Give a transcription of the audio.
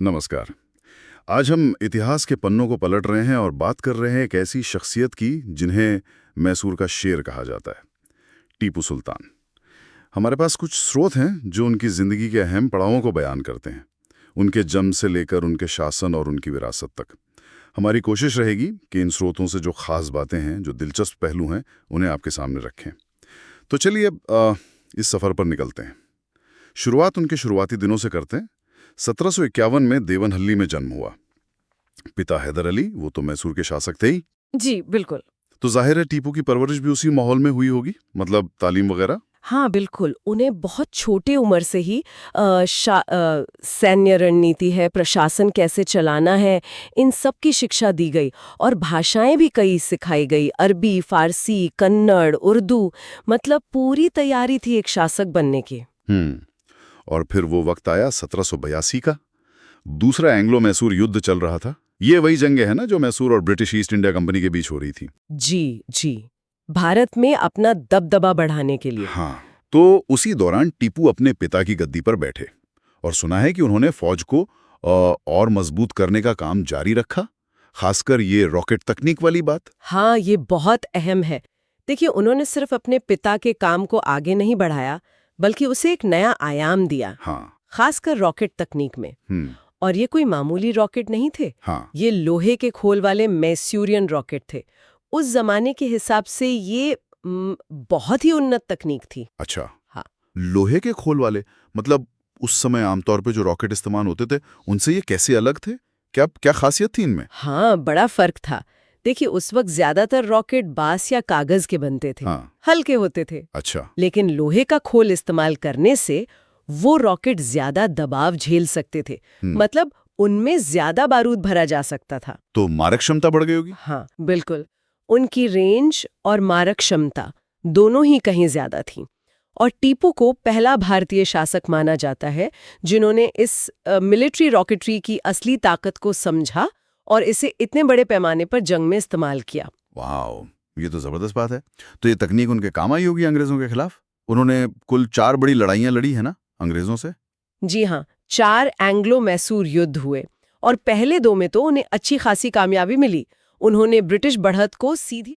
नमस्कार। आज हम इतिहास के पन्नों को पलट रहे हैं और बात कर रहे हैं एक ऐसी शख्सियत की जिन्हें मैसूर का शेर कहा जाता है, टीपू सुल्तान। हमारे पास कुछ स्रोत हैं जो उनकी ज़िंदगी के अहम पड़ावों को बयान करते हैं, उनके जन्म से लेकर उनके शासन और उनकी विरासत तक। हमारी कोशिश रहेगी कि इन स्रोतों से जो खास बातें हैं, जो दिलचस्प पहलू हैं, उन्हें आपके सामने रखें। तो चलिए अब इस सफ़र पर निकलते हैं। शुरुआत उनके शुरुआती दिनों से करते हैं। 1751 में देवनहल्ली में जन्म हुआ। पिता हैदर अली, वो तो मैसूर के शासक थे ही। जी बिल्कुल। तो जाहिर है टीपू की परवरिश भी उसी माहौल में हुई होगी, मतलब तालीम वगैरह। हाँ बिल्कुल, उन्हें बहुत छोटी उम्र से ही सैन्य रणनीति है, प्रशासन कैसे चलाना है, इन सब की शिक्षा दी गई और भाषाएं भी कई सिखाई गई। अरबी, फारसी, कन्नड़, उर्दू, मतलब पूरी तैयारी थी एक शासक बनने की। और फिर वो वक्त आया 1782 का। दूसरा एंग्लो मैसूर युद्ध चल रहा था। ये वही जंग है ना जो मैसूर और ब्रिटिश ईस्ट इंडिया कंपनी के बीच हो रही थी। जी जी, भारत में अपना दबदबा बढ़ाने के लिए। हाँ, तो उसी दौरान टीपू अपने पिता की गद्दी पर बैठे और सुना है कि उन्होंने फौज को और मजबूत करने का काम जारी रखा, खासकर ये रॉकेट तकनीक वाली बात। हाँ, ये बहुत अहम है। देखिए, उन्होंने सिर्फ अपने पिता के काम को आगे नहीं बढ़ाया, बल्कि उसे एक नया आयाम दिया। हाँ। खासकर रॉकेट तकनीक में। और ये कोई मामूली रॉकेट नहीं थे। हाँ। ये लोहे के खोल वाले मैसूरियन रॉकेट थे। उस जमाने के हिसाब से ये बहुत ही उन्नत तकनीक थी। अच्छा। हाँ। लोहे के खोल वाले, मतलब उस समय आमतौर पे जो रॉकेट इस्तेमाल होते थे उनसे ये कैसे अलग थे? क्या क्या खासियत थी इनमें? हाँ, बड़ा फर्क था। देखिए, उस वक्त ज्यादातर रॉकेट बांस या कागज के बनते थे। हाँ। हल्के होते थे। अच्छा। लेकिन लोहे का खोल इस्तेमाल करने से वो रॉकेट ज्यादा दबाव झेल सकते थे। मतलब उनमें ज्यादा बारूद भरा जा सकता था। तो मारक क्षमता बढ़ गई होगी? हाँ बिल्कुल, उनकी रेंज और मारक क्षमता दोनों ही कहीं ज्यादा थी। और टीपू को पहला भारतीय शासक माना जाता है जिन्होंने इस मिलिट्री रॉकेटरी की असली ताकत को समझा और इसे इतने बड़े पैमाने पर जंग में इस्तेमाल किया। वाह, ये तो जबरदस्त बात है। तो ये तकनीक उनके काम आई होगी अंग्रेजों के खिलाफ। उन्होंने कुल 4 बड़ी लड़ाइयां लड़ी है ना अंग्रेजों से? जी हाँ, 4 एंग्लो मैसूर युद्ध हुए और पहले 2 में तो उन्हें अच्छी खासी कामयाबी मिली। उन्होंने ब्रिटिश बढ़त को सीधी